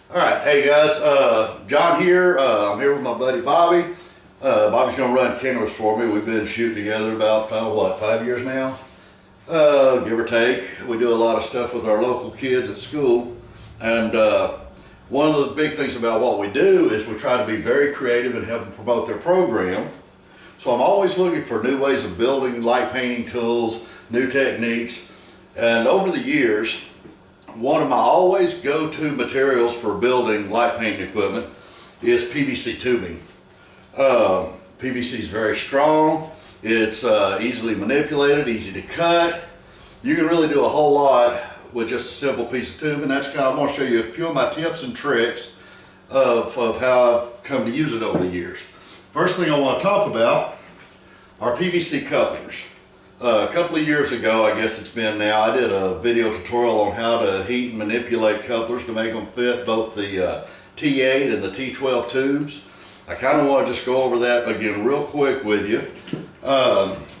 Alright, hey guys, John here. I'm here with my buddy Bobby. Bobby's going to run cameras for me. We've been shooting together about, 5 years now? Give or take. We do a lot of stuff with our local kids at school. And one of the big things about what we do is we try to be very creative and help them promote their program. So I'm always looking for new ways of building light painting tools, new techniques. And over the years, one of my always go-to materials for building light painting equipment is PVC tubing. PVC is very strong, it's easily manipulated, easy to cut. You can really do a whole lot with just a simple piece of tubing. That's I'm going to show you a few of my tips and tricks of how I've come to use it over the years. First thing I want to talk about are PVC couplers. A couple of years ago, I guess it's been now, I did a video tutorial on how to heat and manipulate couplers to make them fit both the T8 and the T12 tubes. I kind of want to just go over that again real quick with you.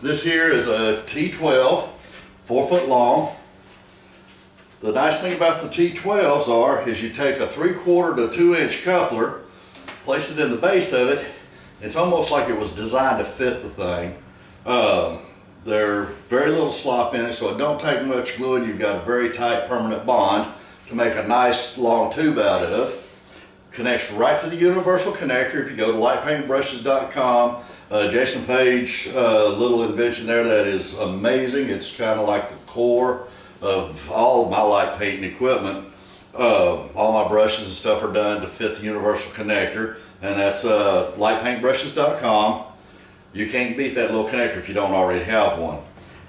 This here is a T12, 4 foot long. The nice thing about the T12s is you take a 3/4 to 2 inch coupler, place it in the base of it. It's almost like it was designed to fit the thing. There's very little slop in it, so it don't take much glue, and you've got a very tight permanent bond to make a nice long tube out of. Connects right to the universal connector. If you go to lightpaintbrushes.com, Jason Page, little invention there that is amazing. It's kind of like the core of all of my light painting equipment. All my brushes and stuff are done to fit the universal connector, and that's lightpaintbrushes.com. You can't beat that little connector if you don't already have one.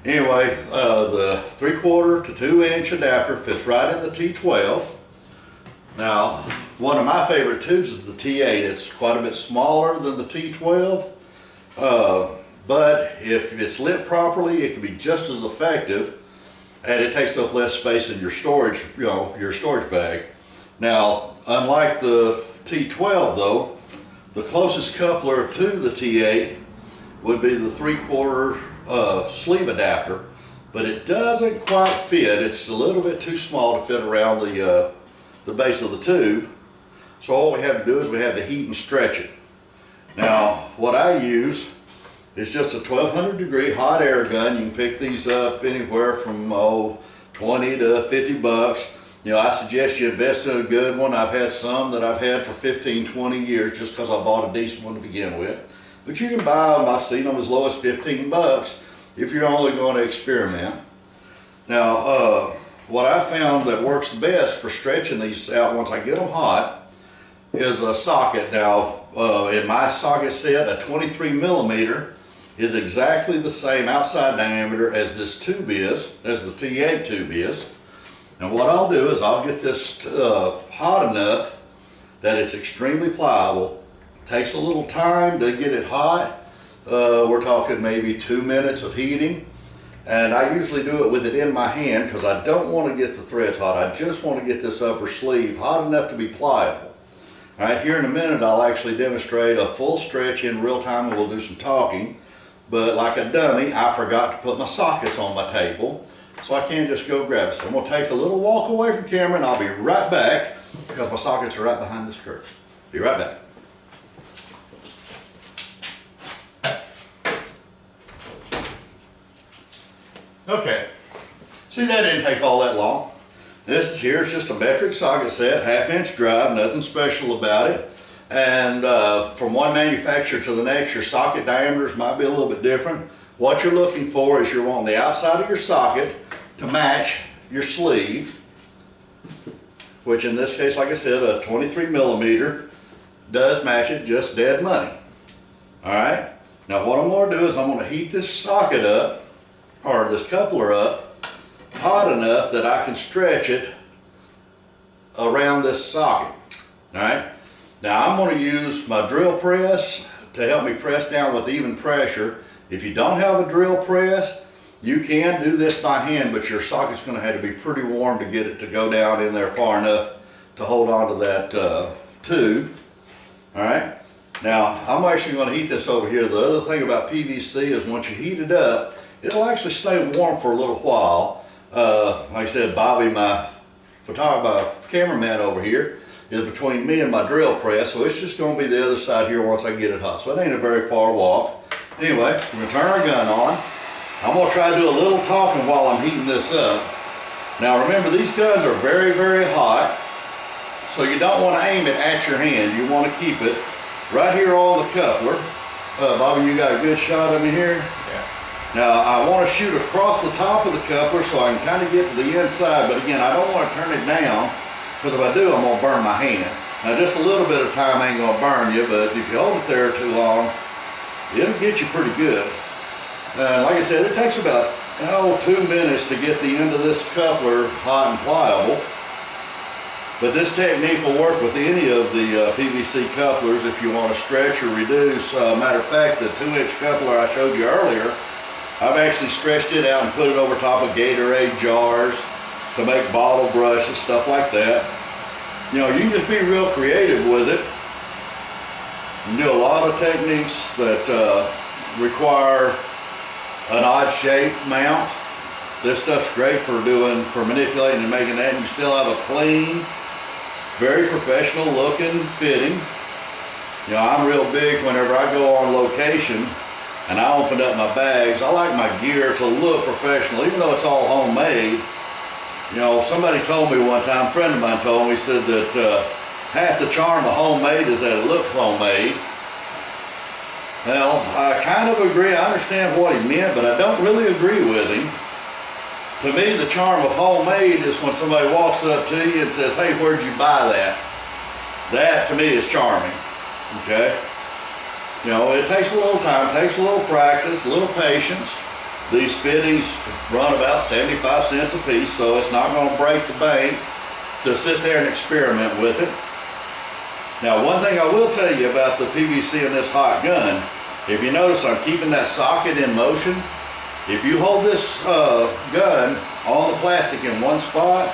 Anyway, the 3/4 to 2 inch adapter fits right in the T12. Now, one of my favorite tubes is the T8. It's quite a bit smaller than the T12, but if it's lit properly, it can be just as effective, and it takes up less space in your storage, your storage bag. Now, unlike the T12 though, the closest coupler to the T8 would be the 3/4 sleeve adapter, but it doesn't quite fit. It's a little bit too small to fit around the base of the tube. So all we have to do is we have to heat and stretch it. Now, what I use is just a 1200 degree hot air gun. You can pick these up anywhere from 20 to 50 bucks. I suggest you invest in a good one. I've had some that I've had for 15, 20 years just because I bought a decent one to begin with. But you can buy them, I've seen them as low as 15 bucks if you're only going to experiment. Now, what I found that works best for stretching these out once I get them hot is a socket. Now, in my socket set, a 23 millimeter is exactly the same outside diameter as this tube is, as the T8 tube is. And what I'll do is I'll get this hot enough that it's extremely pliable. Takes a little time to get it hot. We're talking maybe 2 minutes of heating. And I usually do it with it in my hand because I don't want to get the threads hot. I just want to get this upper sleeve hot enough to be pliable. All right, here in a minute I'll actually demonstrate a full stretch in real time and we'll do some talking. But like a dummy, I forgot to put my sockets on my table, so I can't just go grab it. So I'm going to take a little walk away from camera and I'll be right back because my sockets are right behind this curve. Be right back. Okay, see, that didn't take all that long. This is here, it's just a metric socket set, 1/2 inch drive, nothing special about it. And from one manufacturer to the next, your socket diameters might be a little bit different. What you're looking for is you're wanting the outside of your socket to match your sleeve, which in this case, like I said, a 23 millimeter does match it just dead money. All right, now what I'm going to do is I'm going to heat this socket up, or this coupler up, hot enough that I can stretch it around this socket. All right, now I'm going to use my drill press to help me press down with even pressure. If you don't have a drill press, you can do this by hand, but your socket's going to have to be pretty warm to get it to go down in there far enough to hold on to that tube. All right, now I'm actually going to heat this over here. The other thing about PVC is once you heat it up, it'll actually stay warm for a little while. Like I said, Bobby, my cameraman over here, is between me and my drill press, so it's just gonna be the other side here once I get it hot. So it ain't a very far off. Anyway, we're gonna turn our gun on. I'm gonna try to do a little talking while I'm heating this up. Now remember, these guns are very, very hot, so you don't wanna aim it at your hand. You wanna keep it right here on the coupler. Bobby, you got a good shot of me here? Yeah. Now I wanna shoot across the top of the coupler so I can kind of get to the inside, but again, I don't wanna turn it down, because if I do, I'm gonna burn my hand. Now just a little bit of time ain't gonna burn you, but if you hold it there too long, it'll get you pretty good. Like I said, it takes about 2 minutes to get the end of this coupler hot and pliable. But this technique will work with any of the PVC couplers if you want to stretch or reduce. Matter of fact, the 2-inch coupler I showed you earlier, I've actually stretched it out and put it over top of Gatorade jars to make bottle brushes, stuff like that. You know, you can just be real creative with it. You can do a lot of techniques that require an odd shape mount. This stuff's great for manipulating and making that, and you still have a clean, very professional looking fitting. You know, I'm real big whenever I go on location and I open up my bags. I like my gear to look professional, even though it's all homemade. You know, somebody told me one time, a friend of mine told me, he said that half the charm of homemade is that it looks homemade. Well, I kind of agree. I understand what he meant, but I don't really agree with him. To me, the charm of homemade is when somebody walks up to you and says, hey, where'd you buy that? That, to me, is charming, okay? You know, it takes a little time, takes a little practice, a little patience. These fittings run about 75 cents a piece, so it's not going to break the bank to sit there and experiment with it. Now, one thing I will tell you about the PVC in this hot gun, if you notice I'm keeping that socket in motion. If you hold this gun on the plastic in one spot,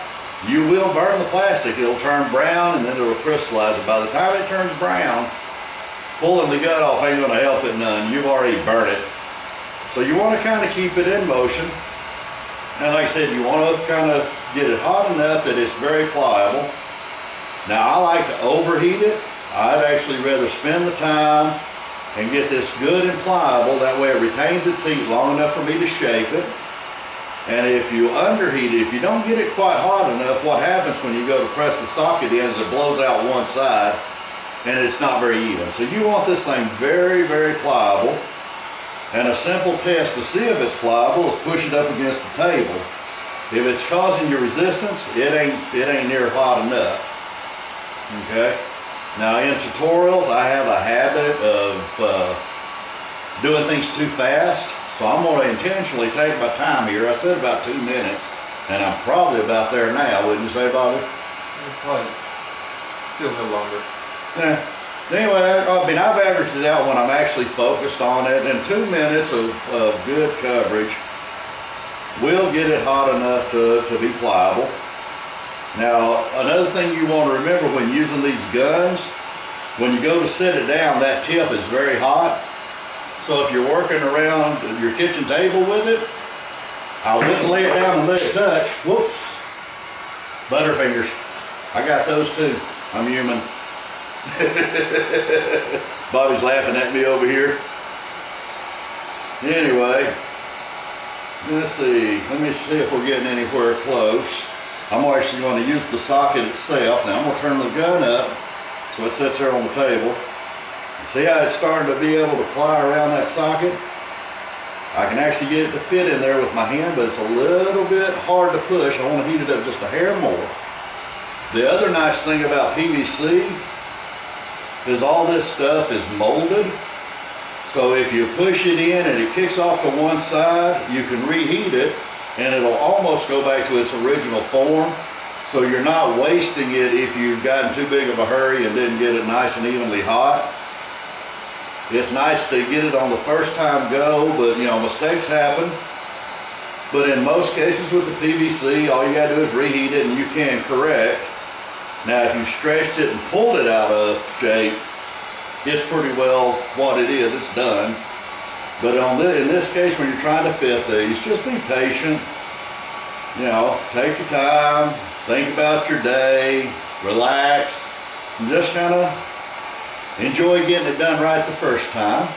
you will burn the plastic. It'll turn brown and then it'll crystallize. And by the time it turns brown, pulling the gun off ain't gonna help it none. You've already burned it. So you wanna kinda keep it in motion. And like I said, you wanna kinda get it hot enough that it's very pliable. Now I like to overheat it. I'd actually rather spend the time and get this good and pliable. That way it retains its heat long enough for me to shape it. And if you underheat it, if you don't get it quite hot enough, what happens when you go to press the socket in is it blows out one side and it's not very even. So you want this thing very, very pliable. And a simple test to see if it's pliable is push it up against the table. If it's causing you resistance, it ain't near hot enough. Okay? Now in tutorials, I have a habit of doing things too fast, so I'm going to intentionally take my time here. I said about 2 minutes, and I'm probably about there now, wouldn't you say, Bobby? Probably still a little longer. Yeah. Anyway, I mean, I've averaged it out when I'm actually focused on it, and 2 minutes of good coverage will get it hot enough to be pliable. Now, another thing you want to remember when using these guns, when you go to set it down, that tip is very hot. So if you're working around your kitchen table with it, I wouldn't lay it down and let it touch. Whoops. Butterfingers. I got those too. I'm human. Bobby's laughing at me over here. Anyway, let's see. Let me see if we're getting anywhere close. I'm actually going to use the socket itself. Now I'm going to turn the gun up so it sits there on the table. See how it's starting to be able to ply around that socket? I can actually get it to fit in there with my hand, but it's a little bit hard to push. I want to heat it up just a hair more. The other nice thing about PVC is all this stuff is molded. So if you push it in and it kicks off to one side, you can reheat it and it'll almost go back to its original form. So you're not wasting it if you've gotten too big of a hurry and didn't get it nice and evenly hot. It's nice to get it on the first time go, but you know, mistakes happen. But in most cases with the PVC, all you gotta do is reheat it and you can correct. Now if you've stretched it and pulled it out of shape, it's pretty well what it is, it's done. But in this case, when you're trying to fit these, just be patient. You know, take your time, think about your day, relax. and just kind of enjoy getting it done right the first time.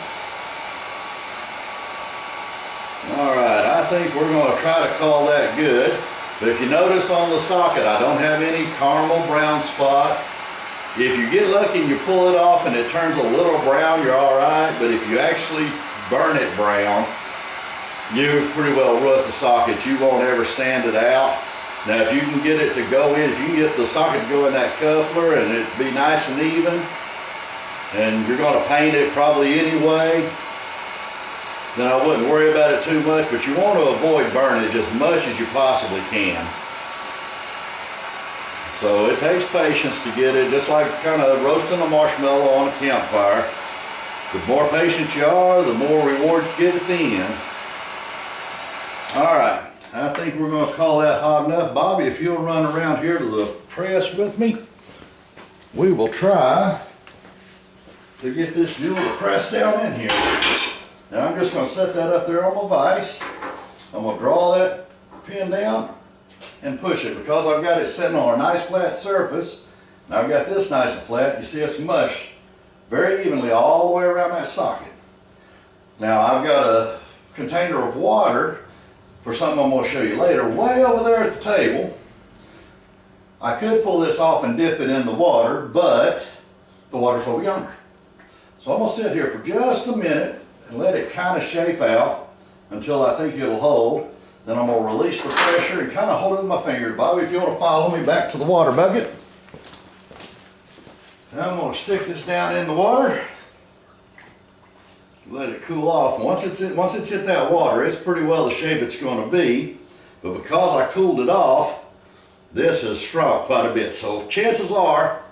All right, I think we're going to try to call that good. But if you notice on the socket, I don't have any caramel brown spots. If you get lucky and you pull it off and it turns a little brown, you're all right. But if you actually burn it brown, you pretty well rut the socket. You won't ever sand it out. Now, if you can get it to go in, if you can get the socket to go in that coupler and it be nice and even, and you're going to paint it probably anyway, then I wouldn't worry about it too much, but you want to avoid burning it as much as you possibly can. So it takes patience to get it, just like kind of roasting a marshmallow on a campfire. The more patient you are, the more reward you get at the end. All right, I think we're going to call that hot enough. Bobby, if you'll run around here to the press with me, we will try to get this jewel to press down in here. Now I'm just going to set that up there on my vise. I'm going to draw that pin down and push it. Because I've got it sitting on a nice flat surface, and I've got this nice and flat, you see it's mushed very evenly all the way around that socket. Now I've got a container of water for something I'm going to show you later, way over there at the table. I could pull this off and dip it in the water, but the water's over yonder. So I'm going to sit here for just a minute and let it kind of shape out until I think it'll hold. Then I'm going to release the pressure and kind of hold it with my fingers. Bobby, if you want to follow me back to the water bucket. Now I'm going to stick this down in the water. Let it cool off. Once it's hit that water, it's pretty well the shape it's going to be. But because I cooled it off, this has shrunk quite a bit. So chances are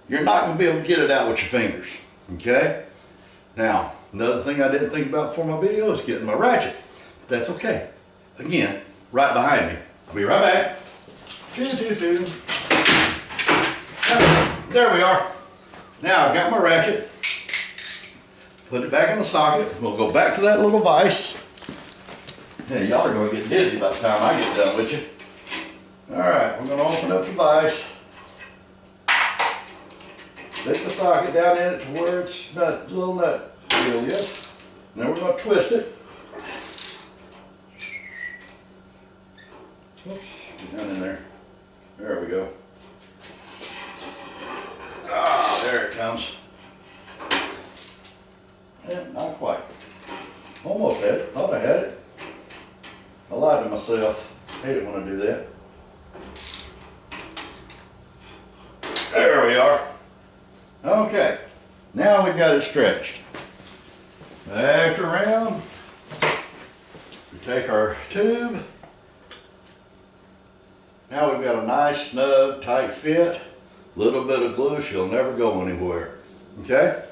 you're not going to be able to get it out with your fingers. Okay? Now, another thing I didn't think about for my video is getting my ratchet. But that's okay. Again, right behind me. I'll be right back. There we are. Now I've got my ratchet. Put it back in the socket. We'll go back to that little vise. Yeah, y'all are going to get dizzy by the time I get done with you. All right, we're going to open up the vise. Stick the socket down in it to where it's not a little nut deal yet. Then we're going to twist it. Oops, get down in there. There we go. Ah, there it comes. Yeah, not quite. Almost had it. Thought I had it. I lied to myself. Hate it when I do that. There we are. Okay. Now we've got it stretched. Back around. We take our tube. Now we've got a nice, snug, tight fit. Little bit of glue, she'll never go anywhere. Okay?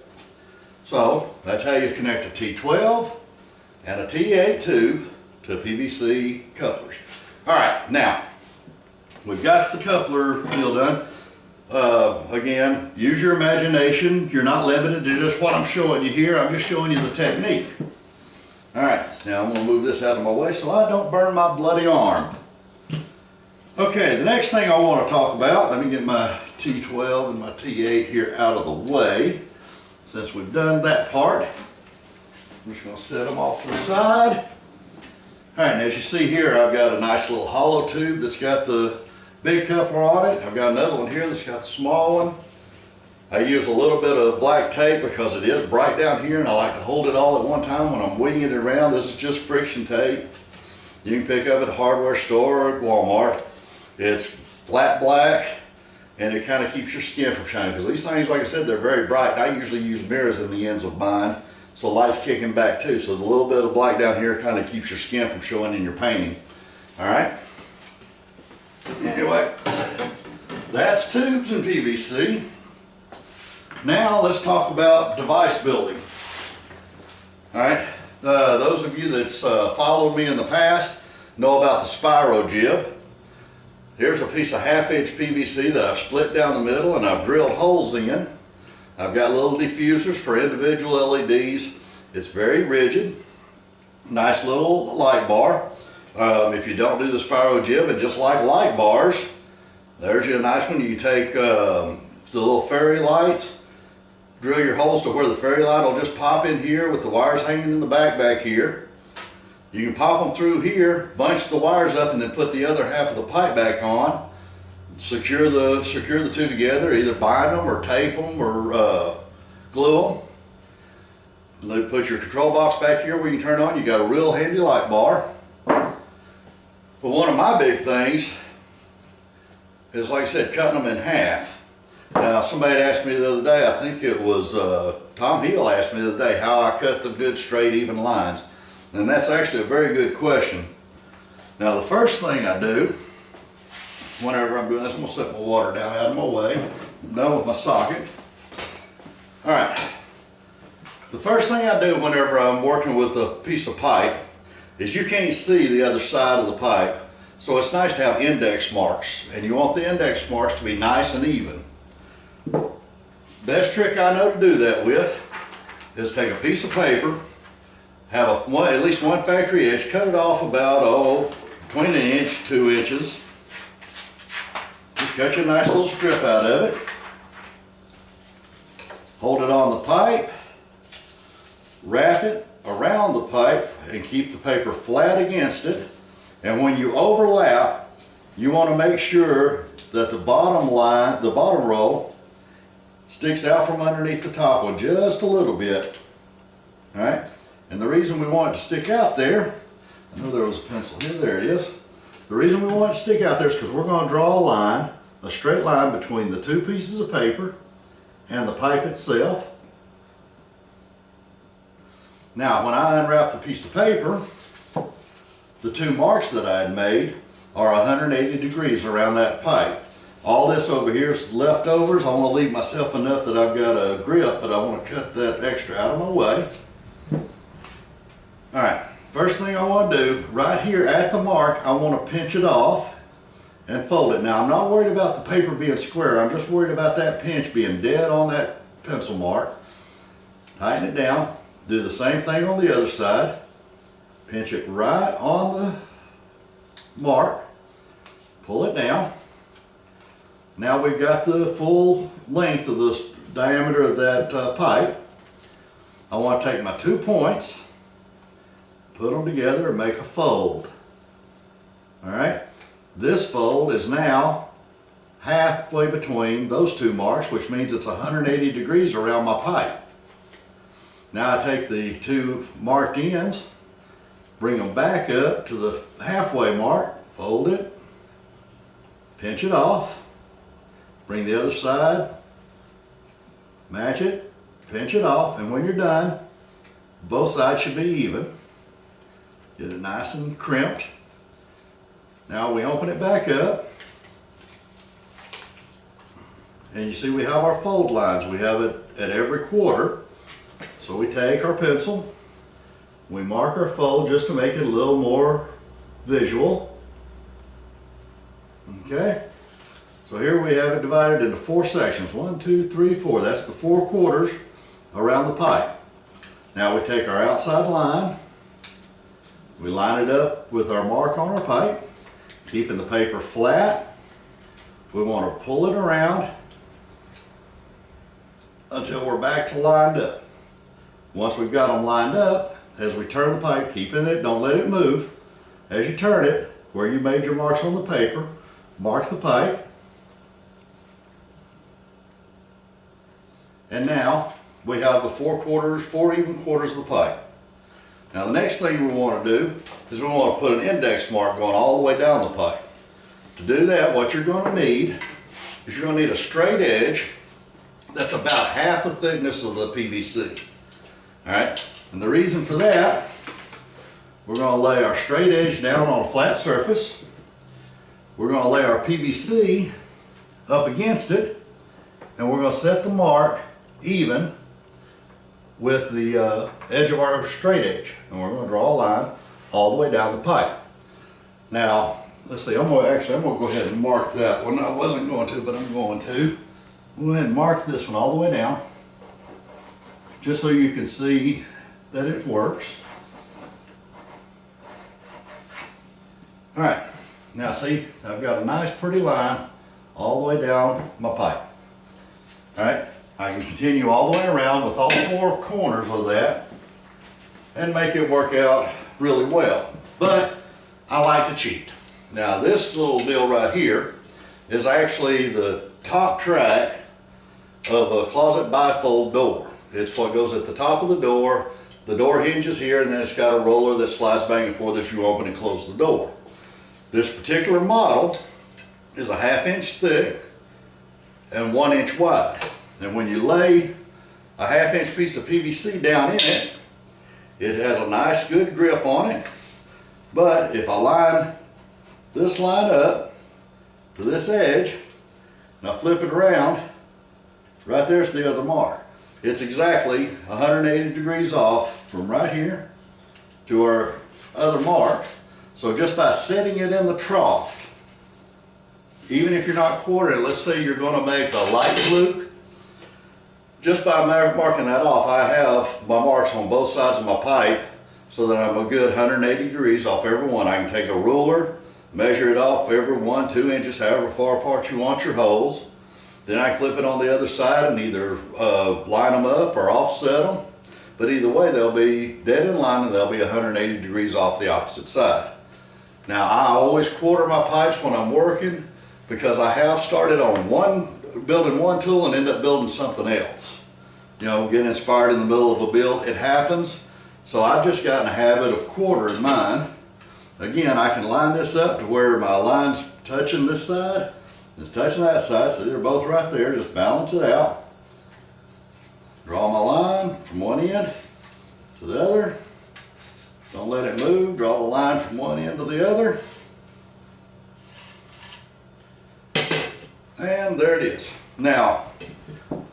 So, that's how you connect a T12 and a T8 tube to PVC couplers. Alright, now, we've got the coupler deal done. Again, use your imagination. You're not limited to just what I'm showing you here. I'm just showing you the technique. Alright, now I'm going to move this out of my way so I don't burn my bloody arm. Okay, the next thing I want to talk about, let me get my T12 and my T8 here out of the way. Since we've done that part, I'm just going to set them off to the side. All right, and as you see here, I've got a nice little hollow tube that's got the big coupler on it. I've got another one here that's got the small one. I use a little bit of black tape because it is bright down here and I like to hold it all at one time when I'm winging it around. This is just friction tape. You can pick up at a hardware store or at Walmart. It's flat black and it kind of keeps your skin from shining because these things, like I said, they're very bright. I usually use mirrors in the ends of mine so light's kicking back too. So the little bit of black down here kind of keeps your skin from showing in your painting. All right. Anyway, that's tubes and PVC. Now let's talk about device building. All right, those of you that's followed me in the past know about the spiral jib. Here's a piece of 1/2-inch PVC that I've split down the middle and I've drilled holes in. I've got little diffusers for individual LEDs. It's very rigid. Nice little light bar. If you don't do the spiral jib and just like light bars, there's you a nice one. You take 3 the little fairy lights. Drill your holes to where the fairy light will just pop in here with the wires hanging in the back here. You can pop them through here, bunch the wires up, and then put the other half of the pipe back on. Secure the two together, either bind them or tape them or glue them. Then put your control box back here where you can turn on. You got a real handy light bar. But one of my big things is, like I said, cutting them in half. Now, somebody asked me the other day, I think it was Tom Heel asked me the other day how I cut the good straight even lines. And that's actually a very good question. Now, the first thing I do whenever I'm doing this, I'm gonna set my water down out of my way. I'm done with my socket. All right. The first thing I do whenever I'm working with a piece of pipe is you can't see the other side of the pipe. So it's nice to have index marks, and you want the index marks to be nice and even. Best trick I know to do that with is take a piece of paper, have at least one factory edge, cut it off about, between an inch, 2 inches. Just cut you a nice little strip out of it. Hold it on the pipe, wrap it around the pipe, and keep the paper flat against it. And when you overlap, you want to make sure that the bottom line, the bottom row, sticks out from underneath the top one just a little bit. All right? And the reason we want it to stick out there, I know there was a pencil here, there it is. The reason we want it to stick out there is because we're going to draw a line, a straight line between the two pieces of paper and the pipe itself. Now, when I unwrap the piece of paper, the two marks that I had made are 180 degrees around that pipe. All this over here is leftovers. I want to leave myself enough that I've got a grip, but I want to cut that extra out of my way. All right, first thing I want to do, right here at the mark, I want to pinch it off and fold it. Now, I'm not worried about the paper being square. I'm just worried about that pinch being dead on that pencil mark. Tighten it down. Do the same thing on the other side. Pinch it right on the mark. Pull it down. Now we've got the full length of the diameter of that pipe. I want to take my 2 points, put them together and make a fold. All right. This fold is now halfway between those two marks, which means it's 180 degrees around my pipe. Now I take the two marked ends, bring them back up to the halfway mark, fold it, pinch it off, bring the other side, match it, pinch it off, and when you're done, both sides should be even. Get it nice and crimped. Now we open it back up, and you see we have our fold lines. We have it at every quarter. So we take our pencil, we mark our fold just to make it a little more visual. Okay, so here we have it divided into 4 sections. 1, 2, 3, 4. That's the 4 quarters around the pipe. Now we take our outside line, we line it up with our mark on our pipe, keeping the paper flat. We want to pull it around until we're back to lined up. Once we've got them lined up, as we turn the pipe, keeping it, don't let it move. As you turn it, where you made your marks on the paper, mark the pipe. And now we have the 4 even quarters of the pipe. Now the next thing we want to do is we want to put an index mark going all the way down the pipe. To do that, what you're going to need is you're going to need a straight edge that's about half the thickness of the PVC. All right, and the reason for that, we're going to lay our straight edge down on a flat surface. We're going to lay our PVC up against it, and we're going to set the mark even with the edge of our straight edge. And we're going to draw a line all the way down the pipe. Now, let's see, I'm going to go ahead and mark that one. I wasn't going to, but I'm going to. Go ahead and mark this one all the way down, just so you can see that it works. All right, now see, I've got a nice pretty line all the way down my pipe. All right, I can continue all the way around with all 4 corners of that and make it work out really well. But I like to cheat. Now this little deal right here is actually the top track of a closet bifold door. It's what goes at the top of the door. The door hinges here, and then it's got a roller that slides back and forth as you open and close the door. This particular model is a 1/2 inch thick and 1 inch wide. And when you lay a 1/2 inch piece of PVC down in it, it has a nice good grip on it. But if I line this line up to this edge, and I flip it around, right there's the other mark. It's exactly 180 degrees off from right here to our other mark. So just by setting it in the trough, even if you're not quartering, let's say you're going to make a light fluke, just by marking that off, I have my marks on both sides of my pipe so that I'm a good 180 degrees off every one. I can take a ruler, measure it off every 1, 2 inches, however far apart you want your holes. Then I flip it on the other side and either line them up or offset them. But either way, they'll be dead in line and they'll be 180 degrees off the opposite side. Now I always quarter my pipes when I'm working because I have started on building one tool and end up building something else. You know, get inspired in the middle of a build, it happens. So I've just gotten a habit of quartering mine. Again, I can line this up to where my line's touching this side, it's touching that side, so they're both right there. Just balance it out. Draw my line from one end to the other. Don't let it move. Draw the line from one end to the other. And there it is. Now,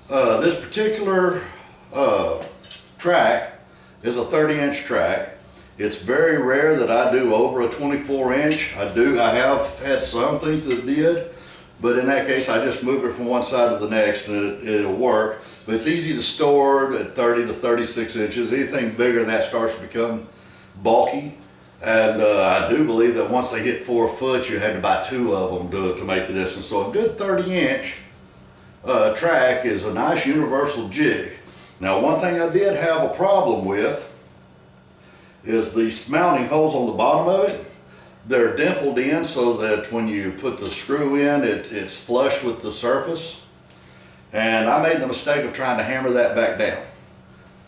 this particular track is a 30-inch track. It's very rare that I do over a 24-inch. I have had some things that did, but in that case, I just move it from one side to the next and it'll work. But it's easy to store at 30 to 36 inches. Anything bigger than that starts to become bulky. And I do believe that once they hit 4 foot, you had to buy 2 of them to make the distance. So a good 30-inch track is a nice universal jig. Now, one thing I did have a problem with is these mounting holes on the bottom of it. They're dimpled in so that when you put the screw in, it's flush with the surface. And I made the mistake of trying to hammer that back down.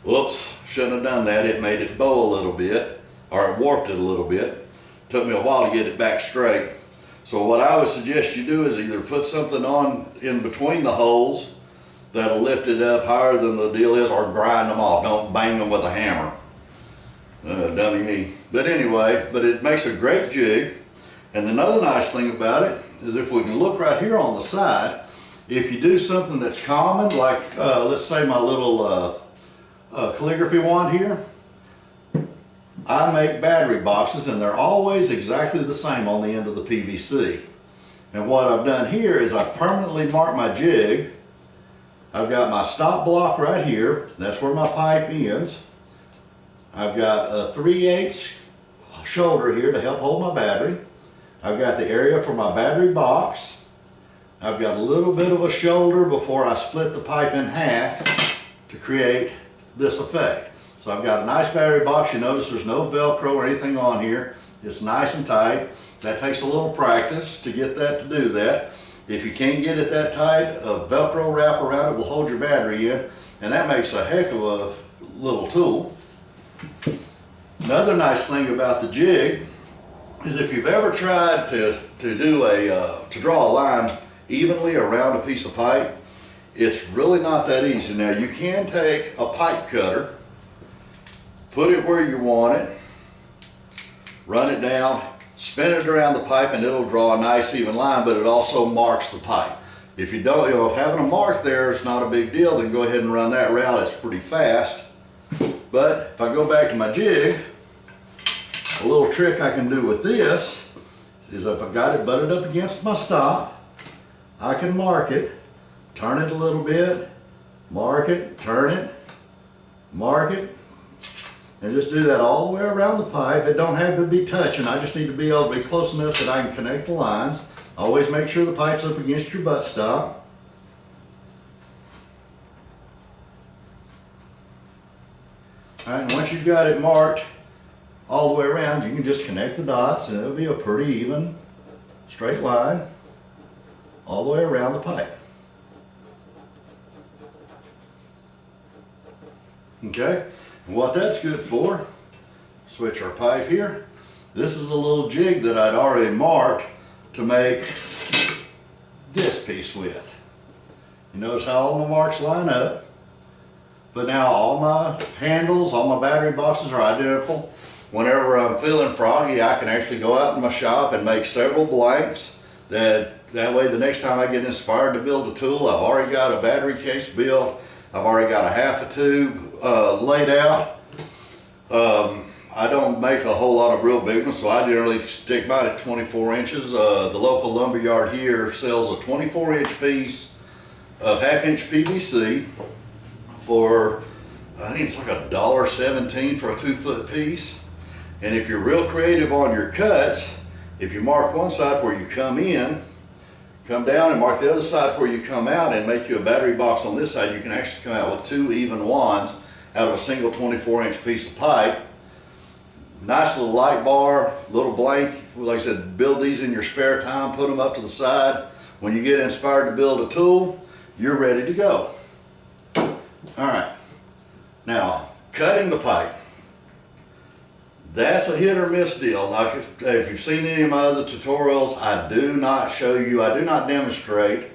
Whoops, shouldn't have done that. It made it bow a little bit, or it warped it a little bit. Took me a while to get it back straight. So what I would suggest you do is either put something on in between the holes that'll lift it up higher than the deal is, or grind them off. Don't bang them with a hammer. Dummy me. But anyway, but it makes a great jig. And another nice thing about it is if we can look right here on the side, if you do something that's common, like let's say my little calligraphy wand here, I make battery boxes and they're always exactly the same on the end of the PVC. And what I've done here is I've permanently marked my jig. I've got my stop block right here. That's where my pipe ends. I've got a 3/8 shoulder here to help hold my battery. I've got the area for my battery box. I've got a little bit of a shoulder before I split the pipe in half to create this effect. So I've got a nice battery box. You notice there's no Velcro or anything on here. It's nice and tight. That takes a little practice to get that to do that. If you can't get it that tight, a Velcro wrap around it will hold your battery in, and that makes a heck of a little tool. Another nice thing about the jig is if you've ever tried to draw a line evenly around a piece of pipe, it's really not that easy. Now you can take a pipe cutter, put it where you want it, run it down, spin it around the pipe, and it'll draw a nice even line, but it also marks the pipe. If you don't, having a mark there is not a big deal, then go ahead and run that route. It's pretty fast. But if I go back to my jig, a little trick I can do with this is if I've got it butted up against my stop, I can mark it, turn it a little bit, mark it, turn it, mark it, and just do that all the way around the pipe. It don't have to be touching. I just need to be able to be close enough that I can connect the lines. Always make sure the pipe's up against your buttstop. All right, and once you've got it marked all the way around, you can just connect the dots and it'll be a pretty even straight line all the way around the pipe. Okay, and what that's good for, switch our pipe here. This is a little jig that I'd already marked to make this piece with. You notice how all my marks line up, but now all my handles, all my battery boxes are identical. Whenever I'm feeling froggy, I can actually go out in my shop and make several blanks. That way the next time I get inspired to build a tool, I've already got a battery case built. I've already got a half a tube laid out. I don't make a whole lot of real big ones, so I generally stick mine at 24 inches. The local lumber yard here sells a 24-inch piece of half-inch PVC for, I think it's like $1.17 for a 2-foot piece. And if you're real creative on your cuts, if you mark one side where you come in, come down and mark the other side where you come out and make you a battery box on this side, you can actually come out with 2 even wands out of a single 24-inch piece of pipe. Nice little light bar, little blank. Like I said, build these in your spare time, put them up to the side. When you get inspired to build a tool, you're ready to go. All right, now cutting the pipe. That's a hit or miss deal. Like if you've seen any of my other tutorials, I do not show you, I do not demonstrate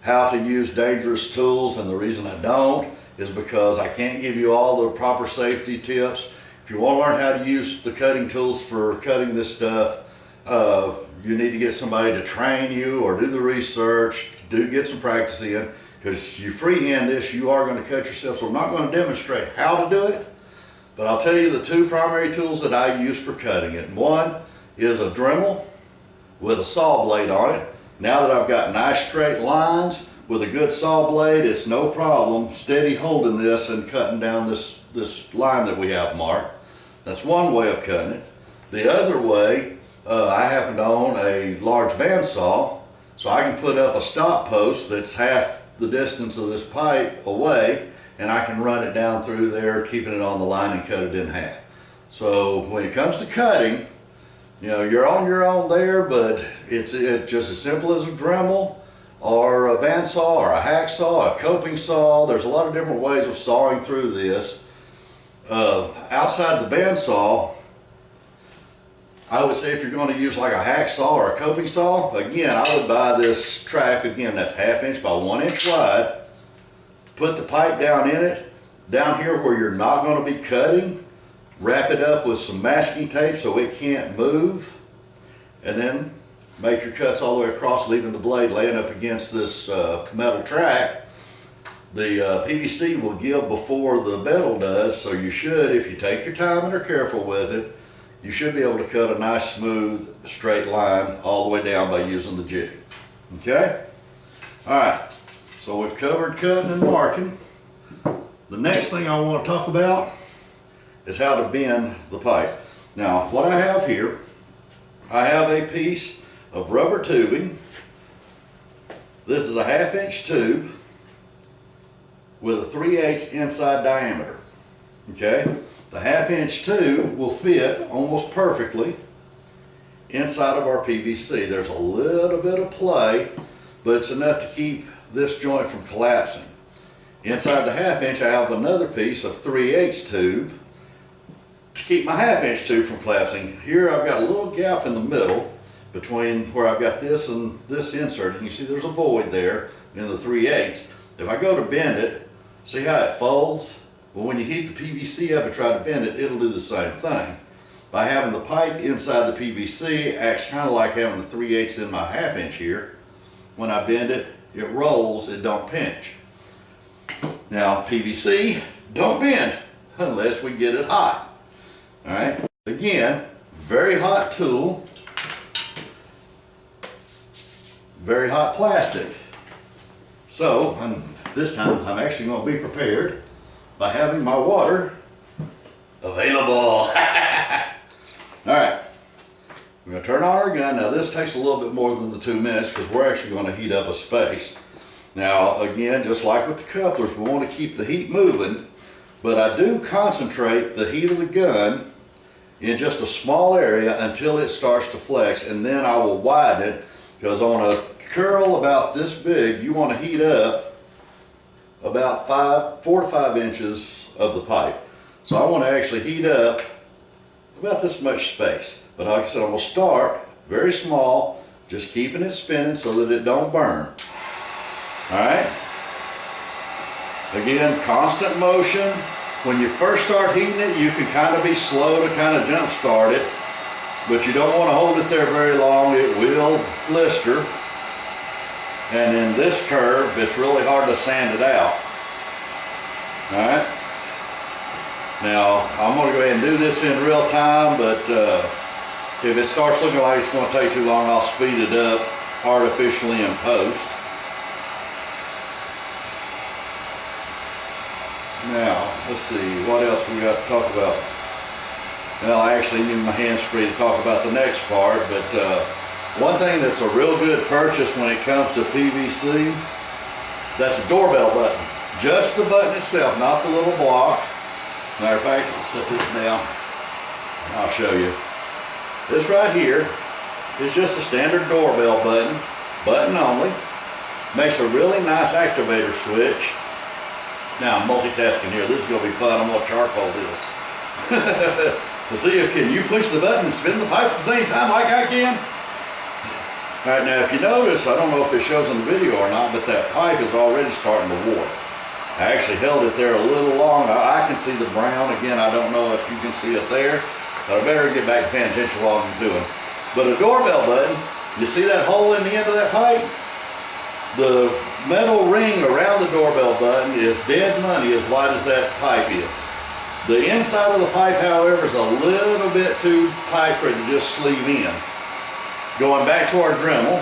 how to use dangerous tools, and the reason I don't is because I can't give you all the proper safety tips. If you want to learn how to use the cutting tools for cutting this stuff, you need to get somebody to train you or do the research, get some practice in, because you freehand this, you are going to cut yourself. So I'm not going to demonstrate how to do it, but I'll tell you the 2 primary tools that I use for cutting it. One is a Dremel with a saw blade on it. Now that I've got nice straight lines with a good saw blade, it's no problem steady holding this and cutting down this line that we have marked. That's one way of cutting it. The other way, I happen to own a large bandsaw, so I can put up a stop post that's half the distance of this pipe away, and I can run it down through there, keeping it on the line and cut it in half. So when it comes to cutting, you know, you're on your own there, but it's just as simple as a Dremel or a bandsaw or a hacksaw, a coping saw. There's a lot of different ways of sawing through this. Outside the bandsaw, I would say if you're going to use like a hacksaw or a coping saw, again, I would buy this track, again, that's 1/2 inch by 1 inch wide. Put the pipe down in it, down here where you're not going to be cutting, wrap it up with some masking tape so it can't move, and then make your cuts all the way across, leaving the blade laying up against this metal track. The PVC will give before the metal does, so you should, if you take your time and are careful with it, you should be able to cut a nice smooth straight line all the way down by using the jig. Okay? All right, so we've covered cutting and marking. The next thing I want to talk about is how to bend the pipe. Now, what I have here, I have a piece of rubber tubing. This is a 1/2 inch tube with a 3/8 inside diameter. Okay? The 1/2 inch tube will fit almost perfectly inside of our PVC. There's a little bit of play, but it's enough to keep this joint from collapsing. Inside the 1/2 inch, I have another piece of 3/8 tube to keep my 1/2 inch tube from collapsing. Here I've got a little gap in the middle between where I've got this and this insert. And you see there's a void there in the 3/8. If I go to bend it, see how it folds? Well, when you heat the PVC up and try to bend it, it'll do the same thing. By having the pipe inside the PVC, it acts kind of like having the 3/8 in my 1/2 inch here. When I bend it, it rolls, it don't pinch. Now, PVC don't bend unless we get it hot. All right, again, very hot tool, very hot plastic. So, this time I'm actually going to be prepared by having my water available. All right, I'm going to turn on our gun. Now this takes a little bit more than the 2 minutes because we're actually going to heat up a space. Now again, just like with the couplers, we want to keep the heat moving. but I do concentrate the heat of the gun in just a small area until it starts to flex, and then I will widen it, because on a curl about this big, you want to heat up about 4 to 5 inches of the pipe. So I want to actually heat up about this much space. But like I said, I'm going to start very small, just keeping it spinning so that it don't burn. All right? Again, constant motion. When you first start heating it, you can kind of be slow to kind of jump start it, but you don't want to hold it there very long. It will blister. And in this curve, it's really hard to sand it out. All right? Now, I'm going to go ahead and do this in real time, but if it starts looking like it's going to take too long, I'll speed it up artificially in post. Now, let's see, what else we got to talk about? Well, I actually need my hands free to talk about the next part, but one thing that's a real good purchase when it comes to PVC, that's a doorbell button. Just the button itself, not the little block. Matter of fact, I'll set this down. I'll show you. This right here is just a standard doorbell button only. Makes a really nice activator switch. Now I'm multitasking here. This is going to be fun. I'm going to charcoal this. To see if can you push the button and spin the pipe at the same time like I can. All right, now if you notice, I don't know if it shows in the video or not, but that pipe is already starting to warp. I actually held it there a little long. I can see the brown. Again, I don't know if you can see it there, but I better get back to paying attention to what I'm doing. But a doorbell button, you see that hole in the end of that pipe? The metal ring around the doorbell button is dead money as wide as that pipe is. The inside of the pipe, however, is a little bit too tight for it to just sleeve in. Going back to our Dremel,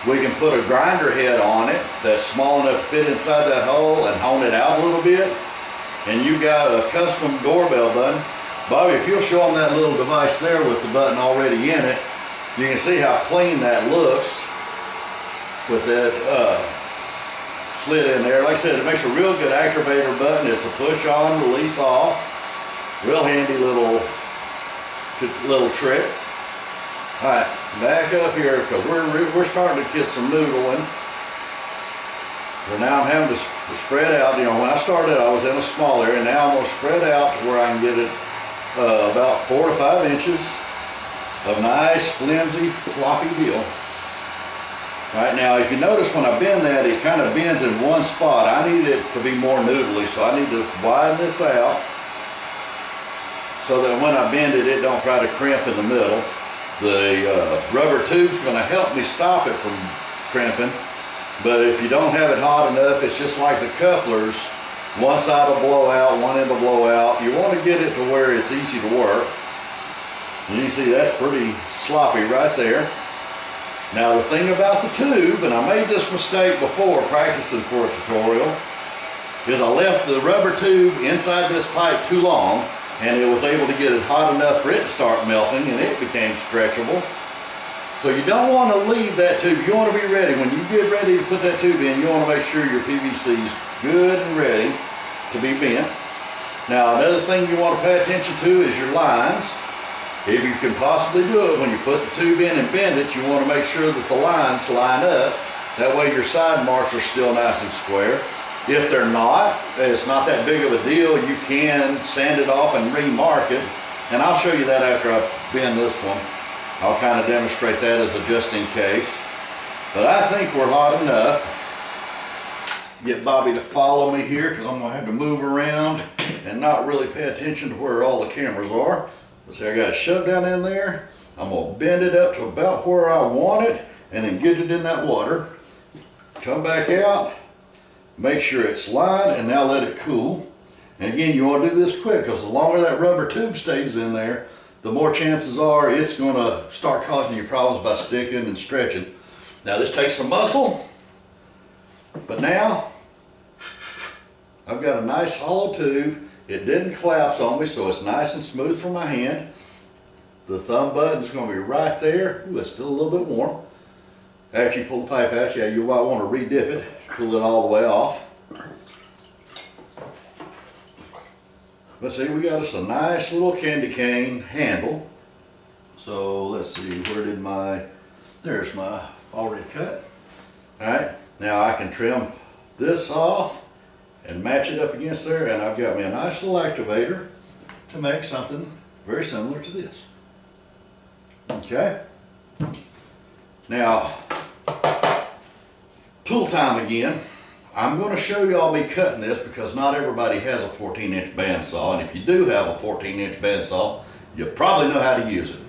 we can put a grinder head on it that's small enough to fit inside that hole and hone it out a little bit. And you got a custom doorbell button. Bobby, if you'll show them that little device there with the button already in it, you can see how clean that looks with that slit in there. Like I said, it makes a real good activator button. It's a push on, release off. Real handy little trick. All right, back up here because we're starting to get some noodling. But now I'm having to spread out. You know, when I started, I was in a small area. Now I'm going to spread out to where I can get it about 4 to 5 inches of nice, flimsy, floppy deal. Right now, if you notice when I bend that, it kind of bends in one spot. I need it to be more noodly, so I need to widen this out so that when I bend it, it don't try to crimp in the middle. The rubber tube's going to help me stop it from crimping, but if you don't have it hot enough, it's just like the couplers. One side will blow out, one end will blow out. You want to get it to where it's easy to work. And you can see that's pretty sloppy right there. Now the thing about the tube, and I made this mistake before practicing for a tutorial, is I left the rubber tube inside this pipe too long, and it was able to get it hot enough for it to start melting, and it became stretchable. So you don't want to leave that tube. You want to be ready. When you get ready to put that tube in, you want to make sure your PVC is good and ready to be bent. Now another thing you want to pay attention to is your lines. If you can possibly do it, when you put the tube in and bend it, you want to make sure that the lines line up. That way your side marks are still nice and square. If they're not, it's not that big of a deal. You can sand it off and remark it. And I'll show you that after I bend this one. I'll kind of demonstrate that as a just in case. But I think we're hot enough. Get Bobby to follow me here because I'm going to have to move around and not really pay attention to where all the cameras are. See, I got it shoved down in there. I'm going to bend it up to about where I want it and then get it in that water. Come back out, make sure it's lined, and now let it cool. And again, you want to do this quick because the longer that rubber tube stays in there, the more chances are it's going to start causing you problems by sticking and stretching. Now this takes some muscle, but now I've got a nice hollow tube. It didn't collapse on me, so it's nice and smooth for my hand. The thumb button's going to be right there. Ooh, it's still a little bit warm. After you pull the pipe out, yeah, you might want to re-dip it, cool it all the way off. But see, we got us a nice little candy cane handle. So let's see, there's my already cut. All right, now I can trim this off and match it up against there, and I've got me a nice little activator to make something very similar to this. Okay. Now, tool time again. I'm going to show y'all me cutting this because not everybody has a 14-inch bandsaw, and if you do have a 14-inch bandsaw, you probably know how to use it.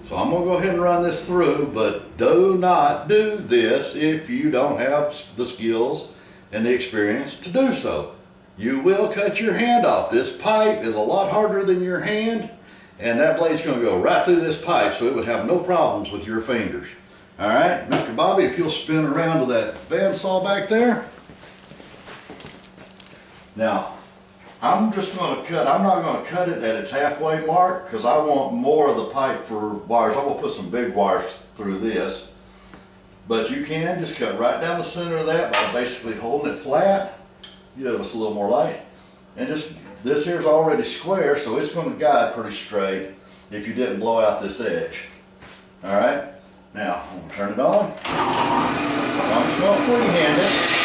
So I'm going to go ahead and run this through, but do not do this if you don't have the skills and the experience to do so. You will cut your hand off. This pipe is a lot harder than your hand, and that blade's going to go right through this pipe, so it would have no problems with your fingers. All right, Mr. Bobby, if you'll spin around to that bandsaw back there. Now, I'm just going to cut, I'm not going to cut it at its halfway mark because I want more of the pipe for wires. I'm going to put some big wires through this. But you can just cut right down the center of that by basically holding it flat. Give us a little more light. And just, this here's already square, so it's going to guide pretty straight if you didn't blow out this edge. All right, now I'm going to turn it on. I'm just going to freehand it.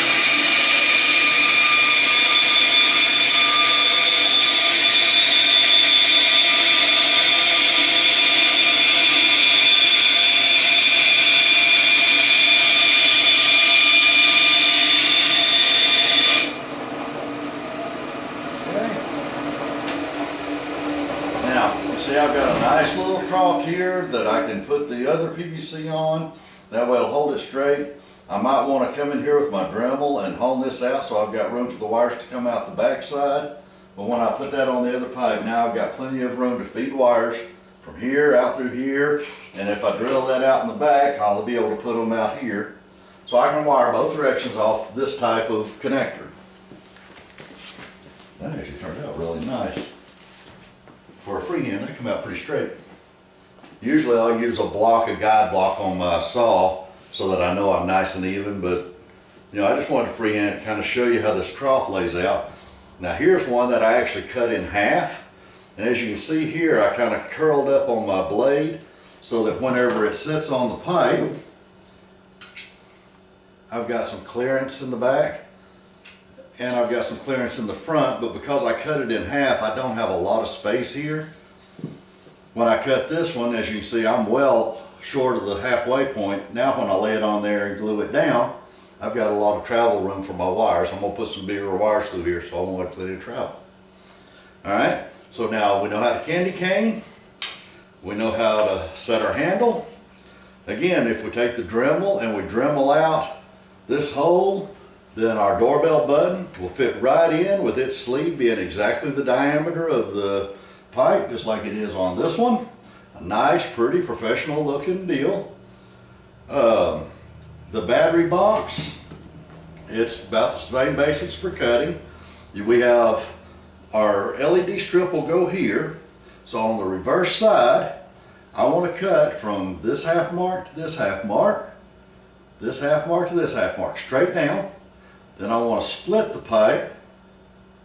See, I've got a nice little trough here that I can put the other PVC on. That way it'll hold it straight. I might want to come in here with my Dremel and hone this out so I've got room for the wires to come out the back side. But when I put that on the other pipe, now I've got plenty of room to feed wires from here out through here. And if I drill that out in the back, I'll be able to put them out here. So I can wire both directions off this type of connector. That actually turned out really nice. For a freehand, they come out pretty straight. Usually I'll use a guide block on my saw so that I know I'm nice and even, but you know, I just wanted to freehand kind of show you how this trough lays out. Now here's one that I actually cut in half, and as you can see here, I kind of curled up on my blade so that whenever it sits on the pipe, I've got some clearance in the back and I've got some clearance in the front, but because I cut it in half, I don't have a lot of space here. When I cut this one, as you can see, I'm well short of the halfway point. Now when I lay it on there and glue it down, I've got a lot of travel room for my wires. I'm gonna put some bigger wires through here so I won't have plenty of travel. All right, so now we know how to candy cane. We know how to set our handle. Again, if we take the Dremel and we Dremel out this hole, then our doorbell button will fit right in with its sleeve being exactly the diameter of the pipe, just like it is on this one. A nice, pretty, professional looking deal. The battery box, it's about the same basics for cutting. We have our LED strip will go here. So on the reverse side, I want to cut from this half mark to this half mark, this half mark to this half mark, straight down. Then I want to split the pipe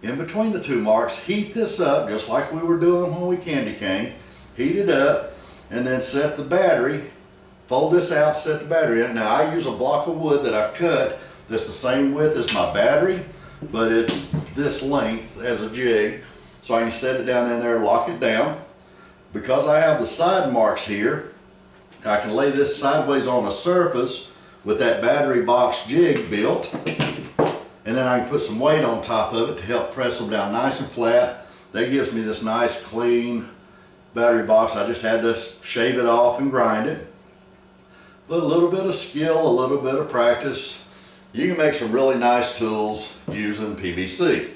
in between the two marks, heat this up just like we were doing when we candy cane, heat it up, and then set the battery, fold this out, set the battery in. Now I use a block of wood that I cut that's the same width as my battery, but it's this length as a jig. So I can set it down in there, lock it down. Because I have the side marks here, I can lay this sideways on the surface with that battery box jig built. And then I can put some weight on top of it to help press them down nice and flat. That gives me this nice clean battery box. I just had to shave it off and grind it. But a little bit of skill, a little bit of practice, you can make some really nice tools using PVC.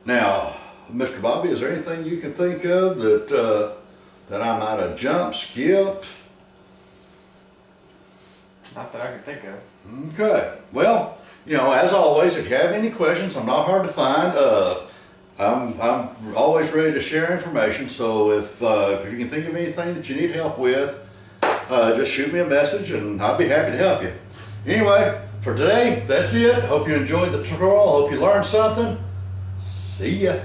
Now, Mr. Bobby, is there anything you can think of that I might have jumped, skipped? Not that I can think of. Okay, well, you know, as always, if you have any questions, I'm not hard to find. I'm always ready to share information, so if you can think of anything that you need help with, just shoot me a message and I'll be happy to help you. Anyway, for today, that's it. Hope you enjoyed the tutorial. Hope you learned something. See ya.